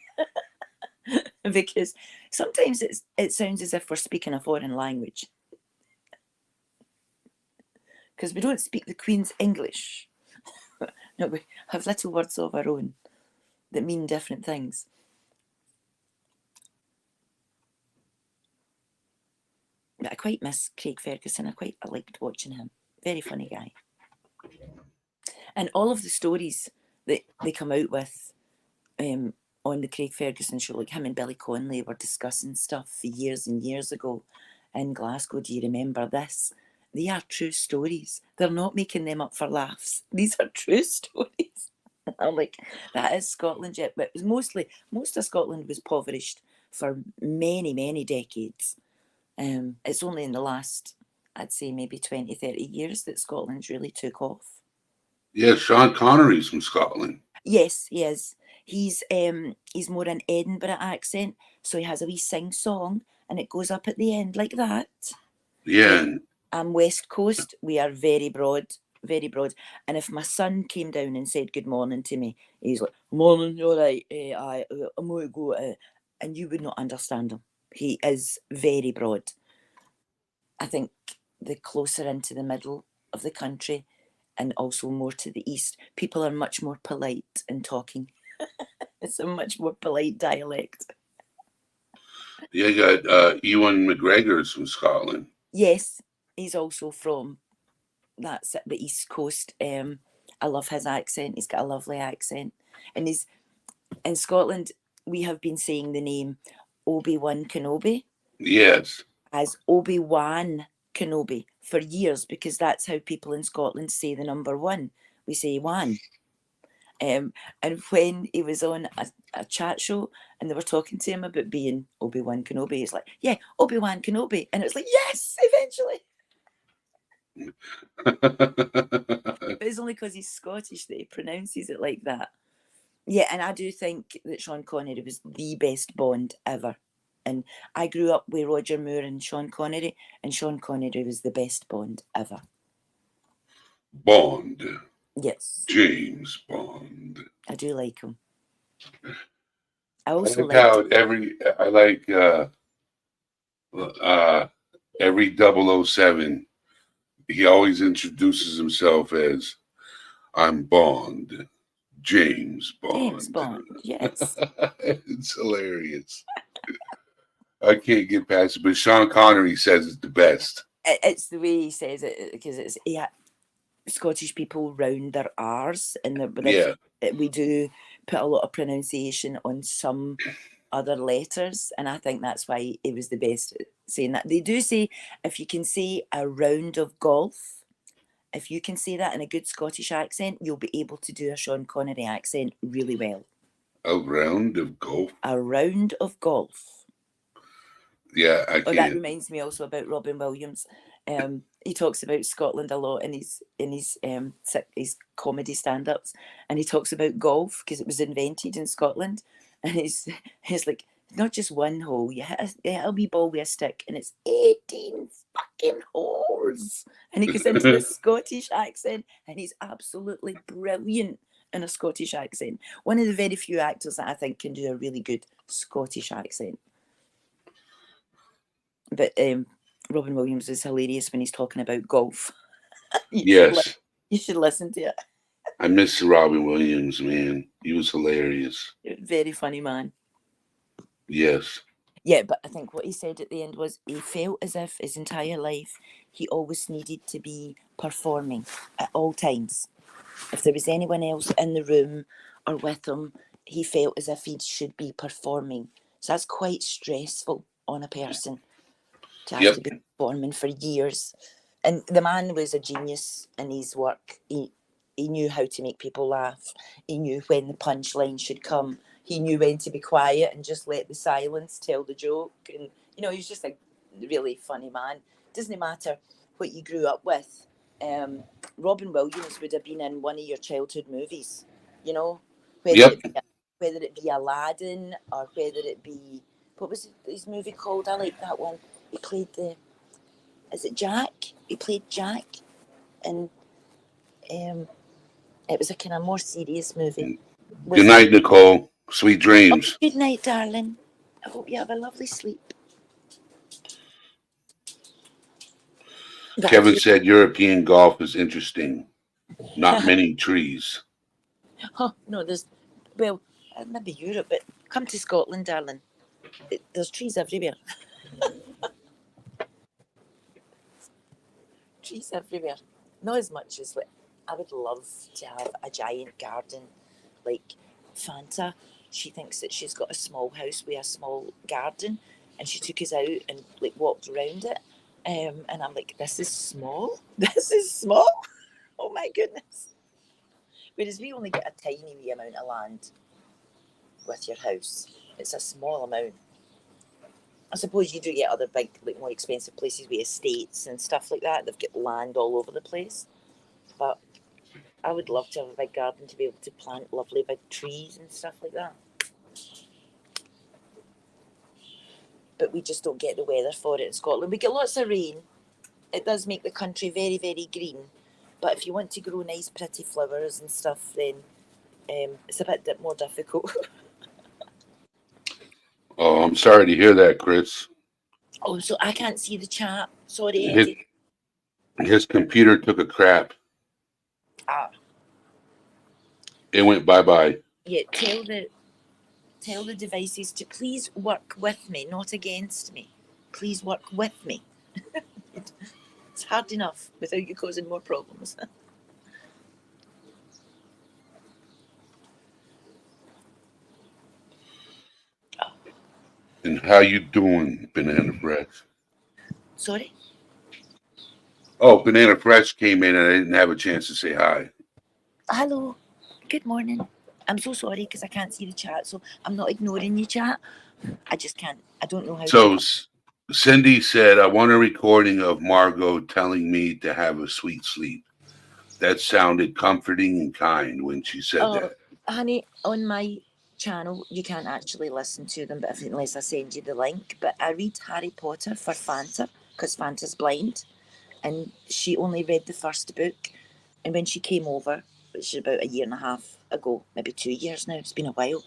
Speaker 2: Because sometimes it sounds as if we're speaking a foreign language. Because we don't speak the Queen's English. No, we have little words of our own that mean different things. But I quite miss Craig Ferguson. I liked watching him. Very funny guy. And all of the stories that they come out with on the Craig Ferguson show, like him and Billy Connolly were discussing stuff years and years ago in Glasgow. Do you remember this? They are true stories. They're not making them up for laughs. These are true stories. I'm like, that is Scotland yet. But it was most of Scotland was impoverished for many decades. It's only in the last, I'd say maybe 20, 30 years that Scotland's really took off.
Speaker 1: Yeah, Sean Connery's from Scotland.
Speaker 2: Yes, he is. He's more an Edinburgh accent, so he has a wee sing-song, and it goes up at the end like that.
Speaker 1: Yeah.
Speaker 2: I'm West Coast. We are very broad, very broad. And if my son came down and said good morning to me, he's like, "Morning, you're right. I'm going to go," and you would not understand him. He is very broad. I think the closer into the middle of the country, and also more to the east, people are much more polite in talking. It's a much more polite dialect.
Speaker 1: Yeah, you got Ewan McGregor's from Scotland.
Speaker 2: Yes, he's also from that's at the East Coast. I love his accent. He's got a lovely accent. And he's in Scotland, we have been saying the name Obi-Wan Kenobi
Speaker 1: Yes.
Speaker 2: as Obi-Wan Kenobi for years, because that's how people in Scotland say the number one. We say Wan. And when he was on a chat show and they were talking to him about being Obi-Wan Kenobi, he's like, "Yeah, Obi-Wan Kenobi." And it was like, yes, eventually. But it's only because he's Scottish that he pronounces it like that. Yeah, and I do think that Sean Connery was the best Bond ever. And I grew up with Roger Moore and Sean Connery was the best Bond ever.
Speaker 1: Bond.
Speaker 2: Yes.
Speaker 1: James Bond.
Speaker 2: I do like him. I
Speaker 1: I
Speaker 2: also
Speaker 1: like how
Speaker 2: like
Speaker 1: every 007, he always introduces himself as, "I'm Bond. James Bond."
Speaker 2: James Bond, yes.
Speaker 1: It's hilarious. I can't get past it, but Sean Connery says it's the best.
Speaker 2: It's the way he says it, because it's Scottish people round their R's, and we do put a lot of pronunciation on some other letters, and I think that's why it was the best at saying that. They do say if you can say a round of golf, if you can say that in a good Scottish accent, you'll be able to do a Sean Connery accent really well.
Speaker 1: A round of golf.
Speaker 2: A round of golf.
Speaker 1: Yeah, I can't.
Speaker 2: That reminds me also about Robin Williams. He talks about Scotland a lot in his comedy stand-ups, and he talks about golf because it was invented in Scotland, and he's like, not just one hole, you hit a wee ball with a stick and it's 18 fucking holes, and he goes into the Scottish accent and he's absolutely brilliant in a Scottish accent. One of the very few actors that I think can do a really good Scottish accent. But Robin Williams is hilarious when he's talking about golf. You should listen to it.
Speaker 1: I miss Robin Williams, man. He was hilarious.
Speaker 2: Very funny man.
Speaker 1: Yes.
Speaker 2: Yeah, but I think what he said at the end was he felt as if his entire life he always needed to be performing at all times. If there was anyone else in the room or with him, he felt as if he should be performing. So that's quite stressful on a person to have to be performing for years. And the man was a genius in his work. He knew how to make people laugh. He knew when the punchline should come. He knew when to be quiet and just let the silence tell the joke. And, he's just a really funny man. Doesn't matter what you grew up with. Robin Williams would have been in one of your childhood movies, whether it be Aladdin or whether it be, what was his movie called? I like that one. He played is it Jack? He played Jack, and it was a kind of more serious movie.
Speaker 1: Good night, Nicole. Sweet dreams.
Speaker 2: Good night, darling. I hope you have a lovely sleep.
Speaker 1: Kevin said European golf is interesting. Not many trees.
Speaker 2: Oh, no, maybe Europe, but come to Scotland, darling. There's trees everywhere. Trees everywhere. Not as much as I would love to have a giant garden like Fanta. She thinks that she's got a small house with a small garden, and she took us out and walked around it. And I'm like, this is small? This is small? Oh my goodness. Whereas we only get a tiny wee amount of land with your house. It's a small amount. I suppose you do get other big, more expensive places with estates and stuff like that. They've got land all over the place. But
Speaker 3: I would love to have a big garden to be able to plant lovely big trees and stuff like that. But we just don't get the weather for it in Scotland. We get lots of rain. It does make the country very, very green. But if you want to grow nice, pretty flowers and stuff, then it's a bit more difficult.
Speaker 1: Oh, I'm sorry to hear that, Chris.
Speaker 3: Oh, so I can't see the chat. Sorry,
Speaker 1: His,
Speaker 3: Eddie.
Speaker 1: his computer took a crap.
Speaker 3: Ah,
Speaker 1: It went bye-bye.
Speaker 3: yeah. Tell the devices to please work with me, not against me. Please work with me. It's hard enough without you causing more problems.
Speaker 1: And how you doing, Banana Fresh?
Speaker 3: Sorry?
Speaker 1: Oh, Banana Fresh came in and I didn't have a chance to say hi.
Speaker 3: Hello. Good morning. I'm so sorry because I can't see the chat, so I'm not ignoring you, chat. I just can't. I don't know how
Speaker 1: So
Speaker 3: to.
Speaker 1: Cindy said, I want a recording of Margot telling me to have a sweet sleep. That sounded comforting and kind when she said that.
Speaker 3: Honey, on my channel, you can't actually listen to them, but unless I send you the link. But I read Harry Potter for Fanta because Fanta's blind, and she only read the first book. And when she came over, which is about a year and a half ago, maybe 2 years now, it's been a while,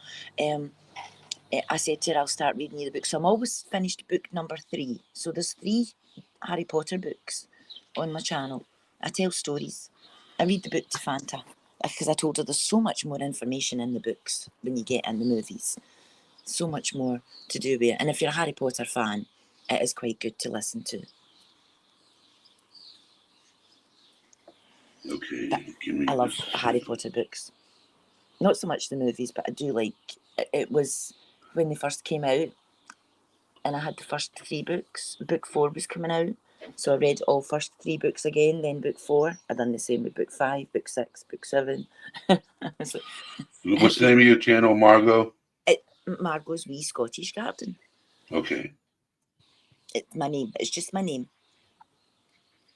Speaker 3: I said to her, I'll start reading you the book. So I'm always finished book number 3. So there's 3 Harry Potter books on my channel. I tell stories. I read the book to Fanta because I told her there's so much more information in the books than you get in the movies. So much more to do with it. And if you're a Harry Potter fan, it is quite good to listen to.
Speaker 1: Okay, give me
Speaker 3: I love
Speaker 1: this.
Speaker 3: Harry Potter books. Not so much the movies, but I do like it. Was when they first came out, and I had the first 3 books. Book 4 was coming out, so I read all first 3 books again. Then book 4, I done the same with book 5, book 6, book 7. So,
Speaker 1: What's the name of your channel, Margot?
Speaker 3: Margot's Wee Scottish Garden.
Speaker 1: Okay.
Speaker 3: It's my name. It's just my name.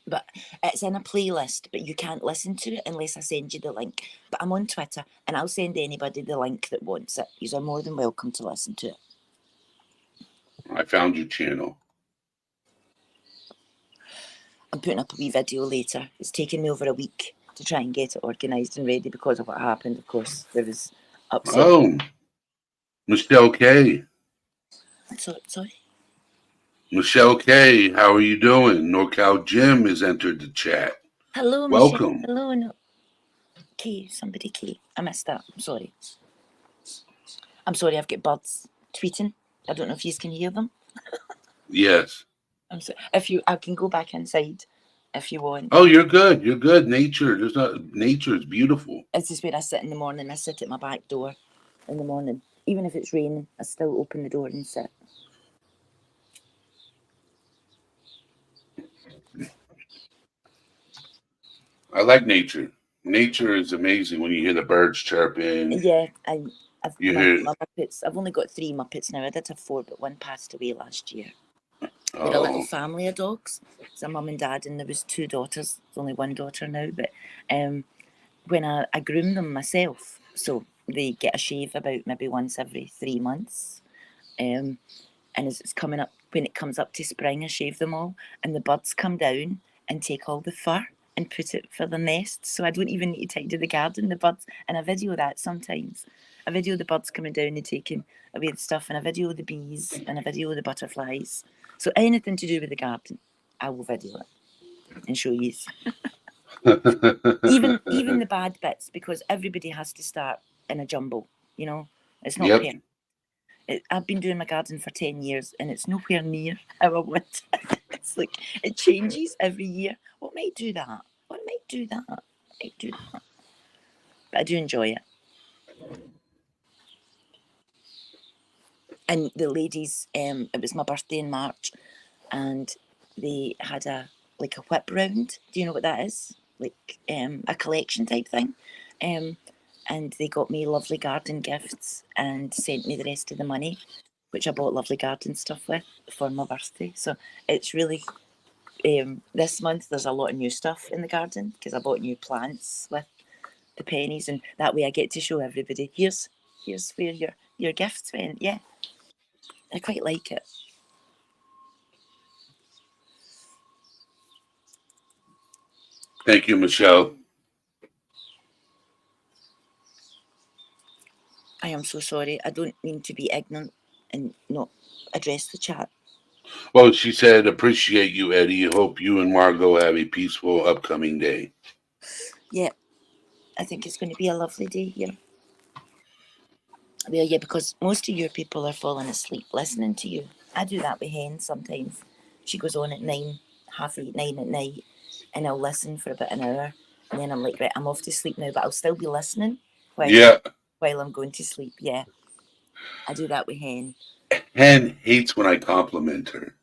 Speaker 3: But it's in a playlist, but you can't listen to it unless I send you the link. But I'm on Twitter, and I'll send anybody the link that wants it. You are more than welcome to listen to it.
Speaker 1: I found your channel.
Speaker 3: I'm putting up a wee video later. It's taken me over a week to try and get it organised and ready because of what happened. Of course, there was upset.
Speaker 1: Oh, Michelle K.
Speaker 3: Sorry?
Speaker 1: Michelle K, how are you doing? NorCal Jim has entered the chat.
Speaker 3: Hello,
Speaker 1: Welcome.
Speaker 3: Michelle. Hello, no. K, somebody K. I missed that. I'm sorry. I've got birds tweeting. I don't know if you can hear them.
Speaker 1: Yes.
Speaker 3: I'm sorry. I can go back inside if you want.
Speaker 1: Oh, you're good. You're good. Nature is beautiful.
Speaker 3: It's just where I sit in the morning. I sit at my back door in the morning. Even if it's raining, I still open the door and sit.
Speaker 1: I like nature. Nature is amazing when you hear the birds chirping.
Speaker 3: Yeah, my Muppets. I've only got 3 Muppets now. I did have 4, but 1 passed away last year. We're a little family of dogs. It's a mum and dad, and there was 2 daughters. There's only 1 daughter now, but when I groom them myself, so they get a shave about maybe once every 3 months. And as it's coming up, when it comes up to spring, I shave them all, and the birds come down and take all the fur and put it for the nest. So I don't even need to tidy the garden. The birds, and I video that sometimes. I video the birds coming down and taking away the stuff, and I video the bees, and I video the butterflies. So anything to do with the garden, I will video it and show you. even the bad bits, because everybody has to start in a jumble. You know, it's not fair. I've been doing my garden for 10 years, and it's nowhere near how I want it. It's like it changes every year. What might do that? What might do that? But I do enjoy it. And the ladies, it was my birthday in March, and they had a whip round. Do you know what that is? Like a collection type thing. And they got me lovely garden gifts and sent me the rest of the money, which I bought lovely garden stuff with for my birthday. So it's really, this month there's a lot of new stuff in the garden because I bought new plants with the pennies, and that way I get to show everybody, here's where your gifts went. Yeah, I quite like it.
Speaker 1: Thank you, Michelle.
Speaker 3: I am so sorry. I don't mean to be ignorant and not address the chat.
Speaker 1: Well, she said, appreciate you, Eddie. Hope you and Margot have a peaceful upcoming day.
Speaker 3: Yeah, I think it's going to be a lovely day here. Well, yeah, because most of your people are falling asleep listening to you. I do that with Hen sometimes. She goes on at 9, 8:30, 9 at night, and I'll listen for about an hour. And then I'm like, right, I'm off to sleep now, but I'll still be listening while I'm going to sleep. Yeah, I do that with Hen.
Speaker 1: Hen hates when I compliment her.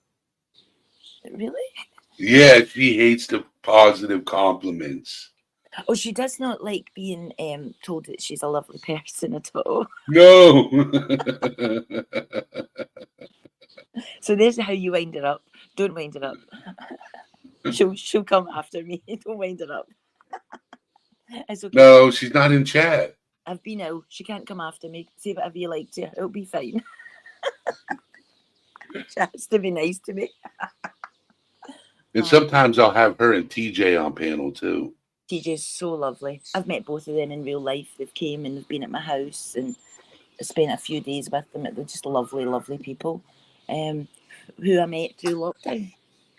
Speaker 3: Really?
Speaker 1: Yeah, she hates the positive compliments.
Speaker 3: Oh, she does not like being told that she's a lovely person at all.
Speaker 1: No.
Speaker 3: So there's how you wind her up. Don't wind her up. She'll come after me. Don't wind her up. It's okay.
Speaker 1: No, she's not in chat.
Speaker 3: I've been ill. She can't come after me. Say whatever you like to. It'll be fine. She has to be nice to me.
Speaker 1: And sometimes I'll have her and TJ on panel too.
Speaker 3: TJ's so lovely. I've met both of them in real life. They've came and they've been at my house and I spent a few days with them. They're just lovely, lovely people who I met through lockdown.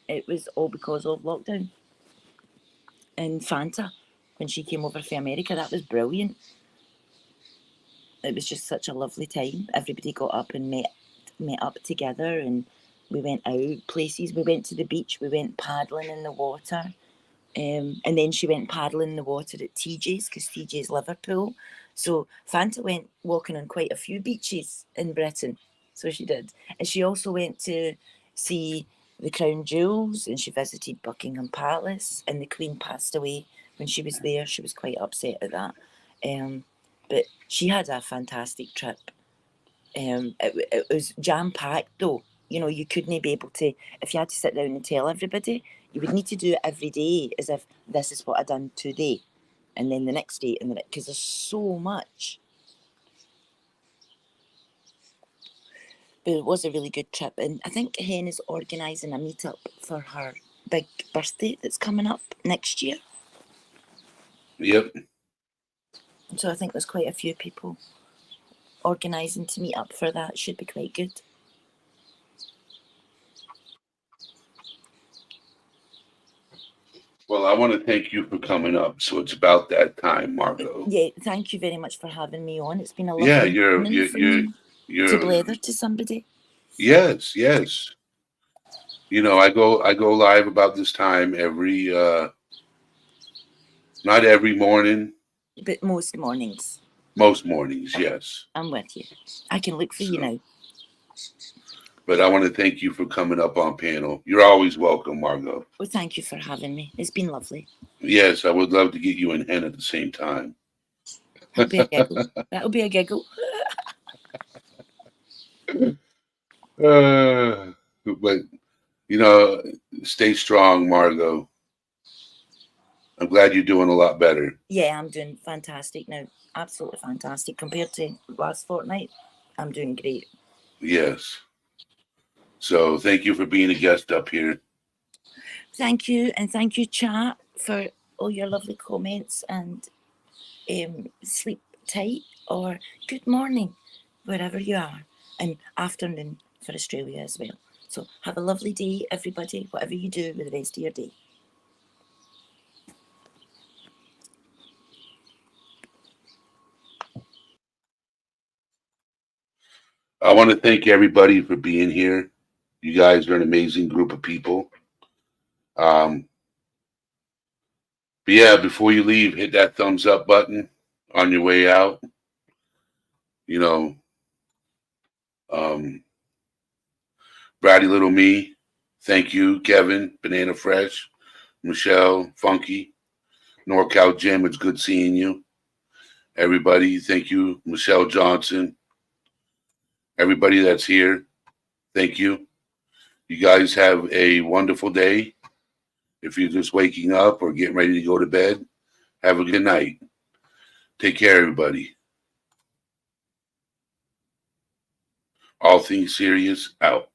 Speaker 3: It was all because of lockdown. And Fanta, when she came over from America, that was brilliant. It was just such a lovely time. Everybody got up and met up together and we went out places. We went to the beach. We went paddling in the water. And then she went paddling in the water at TJ's because TJ's Liverpool. So Fanta went walking on quite a few beaches in Britain. So she did. And she also went to see the Crown Jewels and she visited Buckingham Palace. And the Queen passed away when she was there. She was quite upset at that. But she had a fantastic trip. It was jam-packed though. You know, you couldn't be able to, if you had to sit down and tell everybody, you would need to do it every day as if this is what I done today. And then the next day, and because there's so much. But it was a really good trip. And I think Hen is organising a meet-up for her big birthday that's coming up next year.
Speaker 1: Yep.
Speaker 3: So I think there's quite a few people organising to meet up for that. Should be quite good.
Speaker 1: Well, I want to thank you for coming up. So it's about that time, Margot.
Speaker 3: Yeah, thank you very much for having me on. It's been a lovely
Speaker 1: you're
Speaker 3: to blather to somebody.
Speaker 1: Yes. You know, I go live about this time every not every morning.
Speaker 3: But most mornings.
Speaker 1: Most mornings, yes.
Speaker 3: I'm with you. I can look for you now.
Speaker 1: But I want to thank you for coming up on panel. You're always welcome, Margot.
Speaker 3: Well, thank you for having me. It's been lovely.
Speaker 1: Yes, I would love to get you and Hen at the same time.
Speaker 3: That'll be a giggle. That'll be a giggle.
Speaker 1: But, you know, stay strong, Margot. I'm glad you're doing a lot better.
Speaker 3: Yeah, I'm doing fantastic now. Absolutely fantastic. Compared to last fortnight, I'm doing great.
Speaker 1: Yes. So thank you for being a guest up here.
Speaker 3: Thank you. And thank you, chat, for all your lovely comments and sleep tight or good morning, wherever you are. And afternoon for Australia as well. So have a lovely day, everybody, whatever you do with the rest of your day.
Speaker 1: I want to thank everybody for being here. You guys are an amazing group of people. But yeah, before you leave, hit that thumbs up button on your way out. You know, Bratty Little Me, thank you. Kevin, Banana Fresh, Michelle, Funky, NorCal Jim, it's good seeing you. Everybody, thank you. Michelle Johnson, everybody that's here, thank you. You guys have a wonderful day. If you're just waking up or getting ready to go to bed, have a good night. Take care, everybody. All Things Serious out.